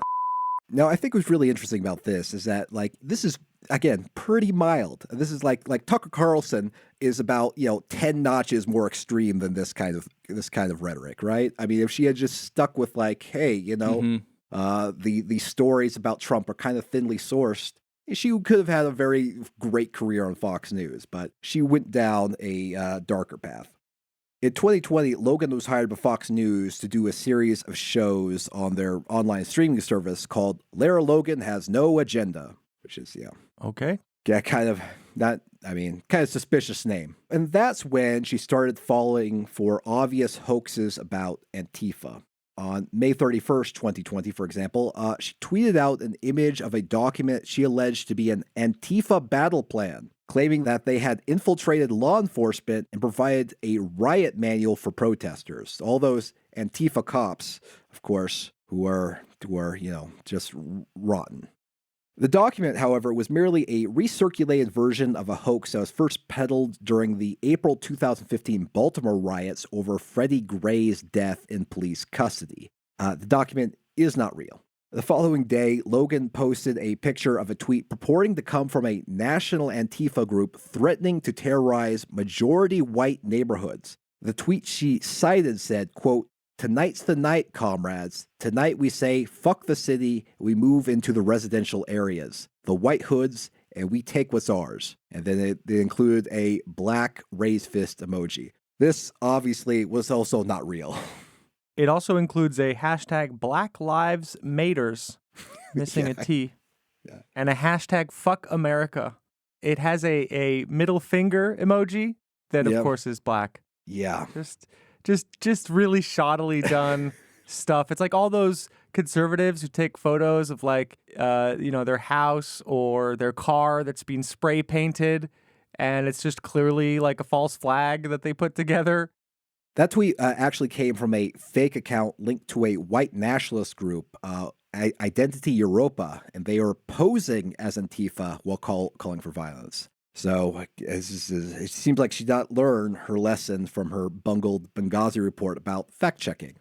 Now, I think what's really interesting about this is that, this is, again, pretty mild. This is like Tucker Carlson is about, 10 notches more extreme than this kind of rhetoric, right? I mean, if she had just stuck with hey, the stories about Trump are kind of thinly sourced, she could have had a very great career on Fox News, but she went down a darker path. In 2020, Logan was hired by Fox News to do a series of shows on their online streaming service called Lara Logan Has No Agenda, which is, Okay. Yeah, kind of suspicious name. And that's when she started falling for obvious hoaxes about Antifa. On May 31st, 2020, for example, she tweeted out an image of a document she alleged to be an Antifa battle plan, claiming that they had infiltrated law enforcement and provided a riot manual for protesters. All those Antifa cops, of course, who are just rotten. The document, however, was merely a recirculated version of a hoax that was first peddled during the April 2015 Baltimore riots over Freddie Gray's death in police custody. The document is not real. The following day, Logan posted a picture of a tweet purporting to come from a national Antifa group threatening to terrorize majority white neighborhoods. The tweet she cited said, quote, "Tonight's the night, comrades. Tonight we say, fuck the city, we move into the residential areas. The white hoods and we take what's ours. And then they included a black raised fist emoji. This obviously was also not real. It also includes a hashtag Black Lives Maters, missing a T, and a hashtag Fuck America. It has a middle finger emoji that, of course, is black. Yeah. Just really shoddily done stuff. It's like all those conservatives who take photos of like, their house or their car that's been spray painted, and it's just clearly like a false flag that they put together. That tweet actually came from a fake account linked to a white nationalist group, Identity Europa, and they are posing as Antifa while calling for violence. So it seems like she did not learn her lesson from her bungled Benghazi report about fact-checking.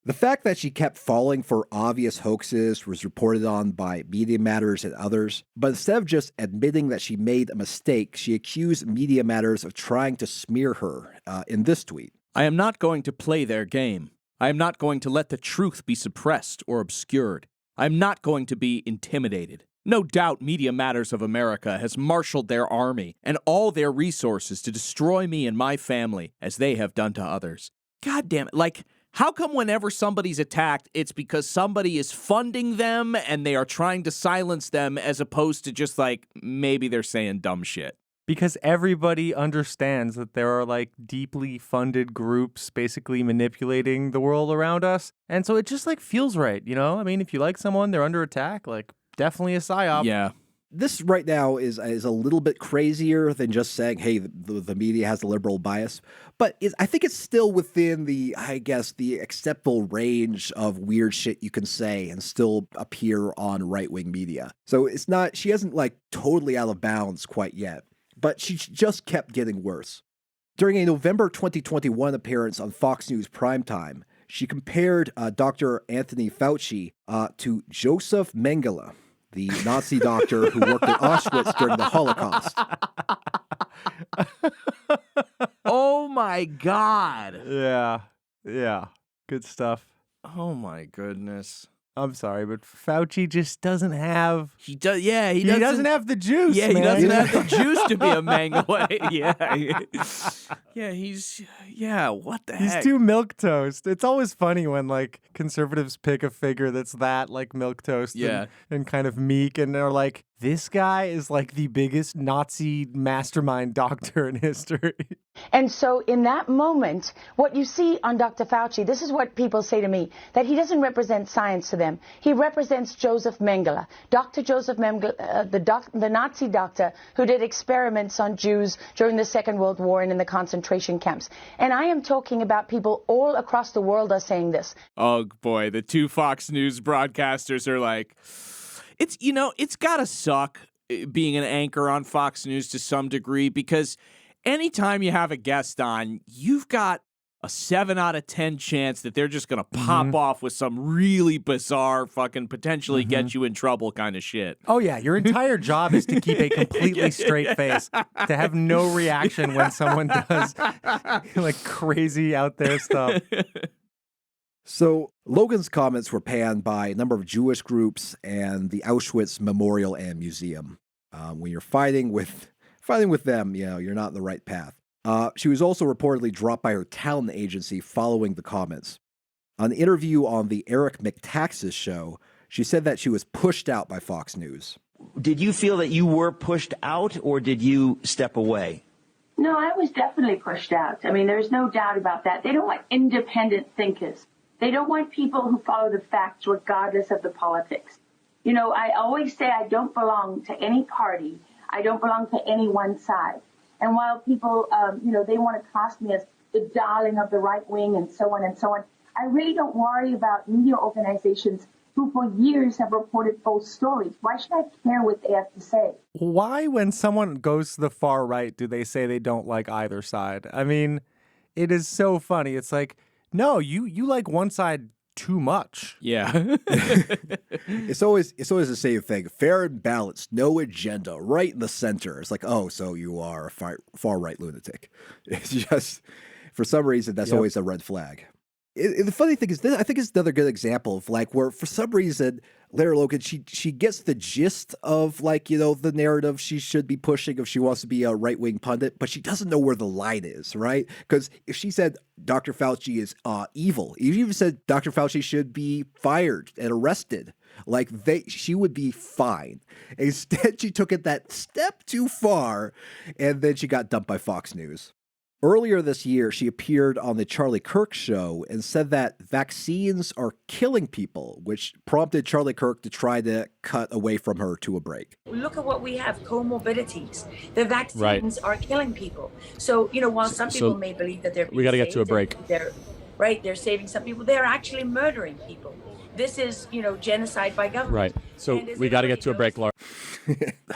The fact that she kept falling for obvious hoaxes was reported on by Media Matters and others, but instead of just admitting that she made a mistake, she accused Media Matters of trying to smear her in this tweet. I am not going to play their game. I am not going to let the truth be suppressed or obscured. I am not going to be intimidated. No doubt Media Matters of America has marshaled their army and all their resources to destroy me and my family, as they have done to others. God damn it. Like, how come whenever somebody's attacked, it's because somebody is funding them and they are trying to silence them, as opposed to just like, maybe they're saying dumb shit? Because everybody understands that there are like deeply funded groups basically manipulating the world around us. And so it just like feels right, you know? I mean, if you like someone, they're under attack, like definitely a psyop. Yeah. This right now is a little bit crazier than just saying, hey, the media has a liberal bias. But I think it's still within the acceptable range of weird shit you can say and still appear on right-wing media. So it's not, she isn't like totally out of bounds quite yet. But she just kept getting worse. During a November 2021 appearance on Fox News Primetime, she compared Dr. Anthony Fauci to Joseph Mengele, the Nazi doctor who worked at Auschwitz during the Holocaust. Oh my God. Yeah. Good stuff. Oh my goodness. I'm sorry, but Fauci just doesn't have... He does, yeah. He doesn't have the juice, Yeah, man. he doesn't have the juice to be a Mengele. Yeah, what the heck? He's too milquetoast. It's always funny when, like, conservatives pick a figure that's that, like, milquetoast and kind of meek, and they're like, this guy is, like, the biggest Nazi mastermind doctor in history. And so in that moment, what you see on Dr. Fauci, this is what people say to me, that he doesn't represent science to them. He represents Joseph Mengele, Dr. Joseph Mengele, the Nazi doctor who did experiments on Jews during the Second World War and in the concentration camps. And I am talking about people all across the world are saying this. Oh, boy, the two Fox News broadcasters are like... It's gotta suck being an anchor on Fox News to some degree, because anytime you have a guest on, you've got a 7 out of 10 chance that they're just gonna pop off with some really bizarre fucking potentially get you in trouble kind of shit. Oh yeah, your entire job is to keep a completely straight face, to have no reaction when someone does like crazy out there stuff. So Logan's comments were panned by a number of Jewish groups and the Auschwitz Memorial and Museum. When you're fighting with them, you're not in the right path. She was also reportedly dropped by her talent agency following the comments. On an interview on the Eric McTax's show, she said that she was pushed out by Fox News. Did you feel that you were pushed out, or did you step away? No, I was definitely pushed out. I mean, there's no doubt about that. They don't want independent thinkers. They don't want people who follow the facts regardless of the politics. You know, I always say I don't belong to any party. I don't belong to any one side. And while people, they want to cast me as the darling of the right wing and so on, I really don't worry about media organizations who for years have reported false stories. Why should I care what they have to say? Why, when someone goes to the far right, do they say they don't like either side? I mean, it is so funny. It's like, no, you like one side too much. Yeah. It's always the same thing. Fair and balanced, no agenda, right in the center. It's like, oh, so you are a far right lunatic. It's just, for some reason, that's always a red flag. The funny thing is, this, I think it's another good example of like where for some reason Lara Logan she gets the gist of like the narrative she should be pushing if she wants to be a right-wing pundit, but she doesn't know where the line is, right? Because if she said Dr. Fauci is evil, if you even said Dr. Fauci should be fired and arrested, like she would be fine. Instead, she took it that step too far, and then she got dumped by Fox News. Earlier this year, she appeared on the Charlie Kirk show and said that vaccines are killing people, which prompted Charlie Kirk to try to cut away from her to a break. Look at what we have, comorbidities. The vaccines are killing people. So, while some people may believe that we got to get to a break. They're saving some people. They're actually murdering people. This is, genocide by government. Right. So we got to get to a break, Laura.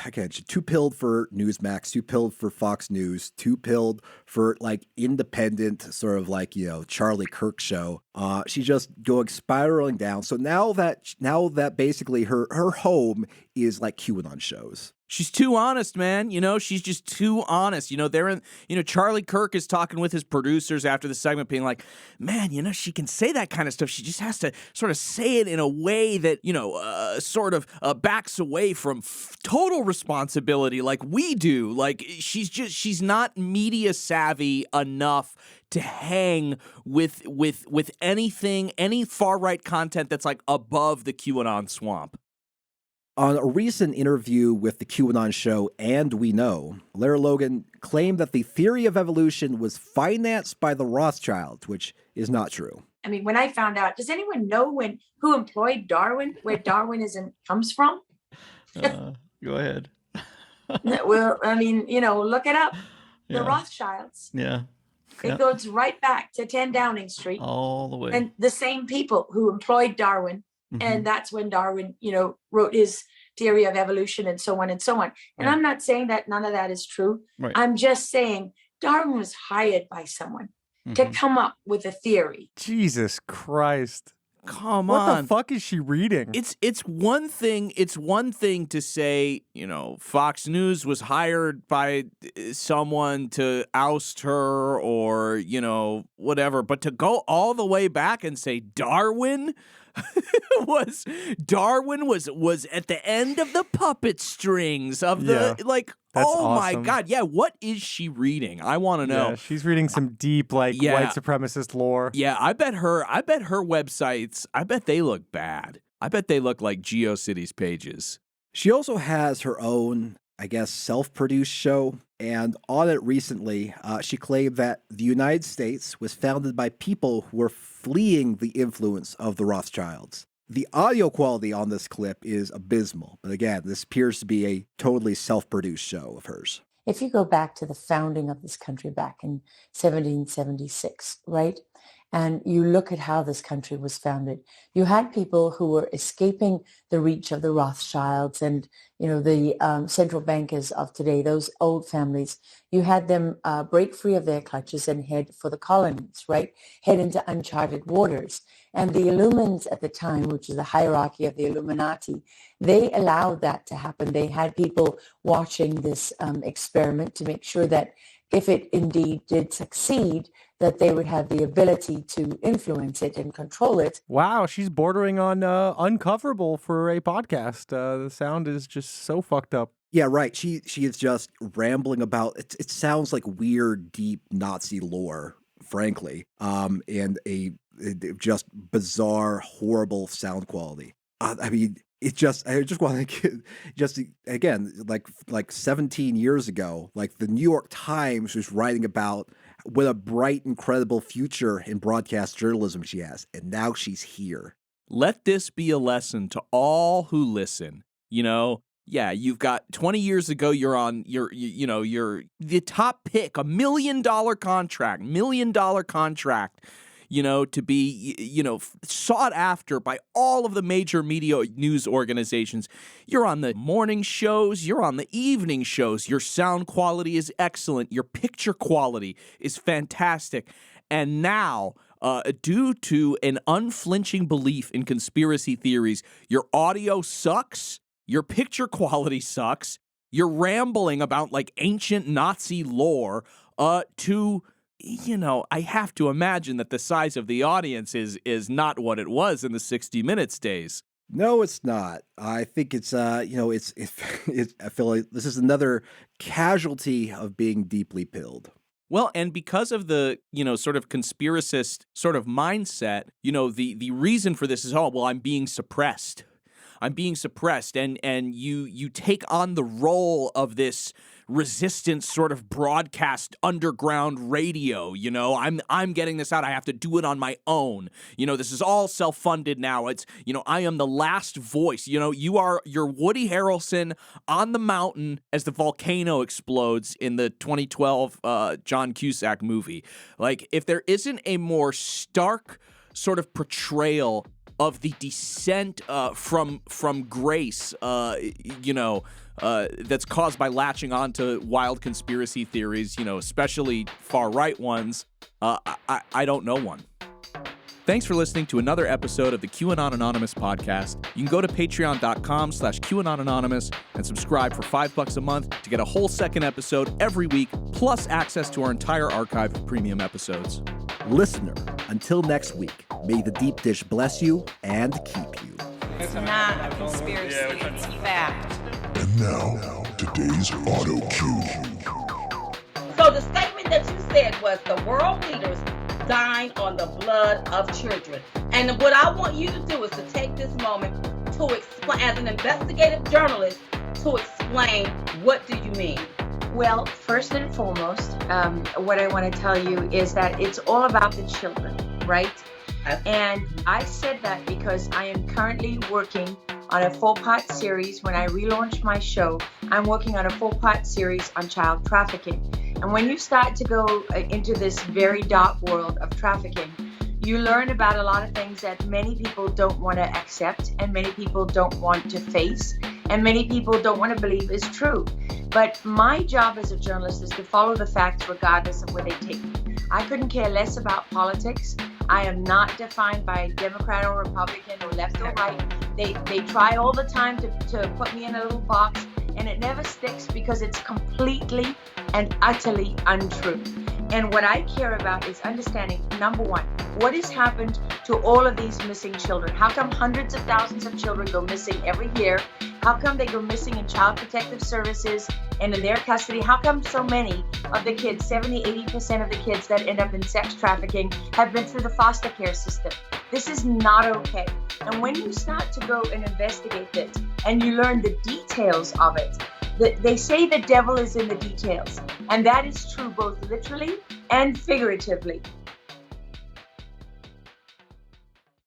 Again, she two-pilled for Newsmax, two-pilled for Fox News, two-pilled for like independent sort of like, Charlie Kirk show. She's just going spiraling down. So now that basically her home is like QAnon shows. She's too honest, man. She's just too honest. They're in, Charlie Kirk is talking with his producers after the segment being like, man, she can say that kind of stuff. She just has to sort of say it in a way that, sort of backs away from total responsibility like we do. Like she's not media savvy enough to hang with anything, any far right content that's like above the QAnon swamp. On a recent interview with the QAnon show And We Know, Lara Logan claimed that the theory of evolution was financed by the Rothschilds, which is not true. I mean, when I found out, does anyone know who employed Darwin, where Darwinism comes from? Go ahead. Well, I mean, look it up. The Rothschilds. Yeah. It goes right back to 10 Downing Street. All the way. And the same people who employed Darwin. And that's when Darwin, wrote his theory of evolution and so on and so on. And I'm not saying that none of that is true. Right. I'm just saying Darwin was hired by someone to come up with a theory. Jesus Christ. Come on. What the fuck is she reading? It's one thing to say, Fox News was hired by someone to oust her or, whatever, but to go all the way back and say Darwin was at the end of the puppet strings of the That's oh awesome. my God. Yeah, what is she reading? I want to know. Yeah, she's reading some deep white supremacist lore. Yeah, I bet her websites, I bet they look bad. I bet they look like GeoCities pages. She also has her own, I guess, self-produced show, and on it recently, she claimed that the United States was founded by people who were fleeing the influence of the Rothschilds. The audio quality on this clip is abysmal, but again, this appears to be a totally self-produced show of hers. If you go back to the founding of this country back in 1776, right? And you look at how this country was founded. You had people who were escaping the reach of the Rothschilds and, the central bankers of today, those old families. You had them break free of their clutches and head for the colonies, right? Head into uncharted waters. And the Illumins at the time, which is the hierarchy of the Illuminati, they allowed that to happen. They had people watching this experiment to make sure that if it indeed did succeed, that they would have the ability to influence it and control it. Wow, she's bordering on uncoverable for a podcast. The sound is just so fucked up. Yeah, right. She is just rambling about, it sounds like weird, deep Nazi lore, frankly, and a just bizarre, horrible sound quality. I mean, I just want to just again, like 17 years ago, like the New York Times was writing about what a bright, incredible future in broadcast journalism she has, and now she's here. Let this be a lesson to all who listen. Yeah, you've got 20 years ago, you're the top pick, $1 million contract, to be, sought after by all of the major media news organizations. You're on the morning shows, you're on the evening shows, your sound quality is excellent, your picture quality is fantastic. And now, due to an unflinching belief in conspiracy theories, your audio sucks, your picture quality sucks, you're rambling about like ancient Nazi lore, to I have to imagine that the size of the audience is not what it was in the 60 Minutes days. No, it's not. I think it's I feel like this is another casualty of being deeply pilled. Well, and because of the, sort of conspiracist sort of mindset, the reason for this is, I'm being suppressed. I'm being suppressed. And you take on the role of this resistance sort of broadcast underground radio. I'm getting this out. I have to do it on my own. This is all self-funded now. It's, I am the last voice. You're Woody Harrelson on the mountain as the volcano explodes in the 2012 John Cusack movie. Like, if there isn't a more stark sort of portrayal of the descent from grace, that's caused by latching on to wild conspiracy theories, especially far-right ones, I don't know one. Thanks for listening to another episode of the QAnon Anonymous podcast. You can go to patreon.com/QAnon Anonymous and subscribe for $5 a month to get a whole second episode every week, plus access to our entire archive of premium episodes. Listener, until next week, may the deep dish bless you and keep you. It's not a conspiracy, it's fact. And now, today's auto cue. So the statement that you said was the world leaders dying on the blood of children. And what I want you to do is to take this moment to explain, as an investigative journalist, to explain what do you mean? Well, first and foremost, what I want to tell you is that it's all about the children, right? And I said that because I am currently working on a 4-part series. When I relaunch my show, I'm working on a 4-part series on child trafficking. And when you start to go into this very dark world of trafficking, you learn about a lot of things that many people don't want to accept, and many people don't want to face, and many people don't want to believe is true. But my job as a journalist is to follow the facts regardless of where they take me. I couldn't care less about politics. I am not defined by Democrat or Republican or left or right. They try all the time to put me in a little box, and it never sticks because it's completely and utterly untrue. And what I care about is understanding, number one, what has happened to all of these missing children? How come hundreds of thousands of children go missing every year? How come they go missing in child protective services and in their custody? How come so many of the kids, 70, 80% of the kids that end up in sex trafficking have been through the foster care system? This is not okay. And when you start to go and investigate this and you learn the details of it, they say the devil is in the details. And that is true both literally and figuratively.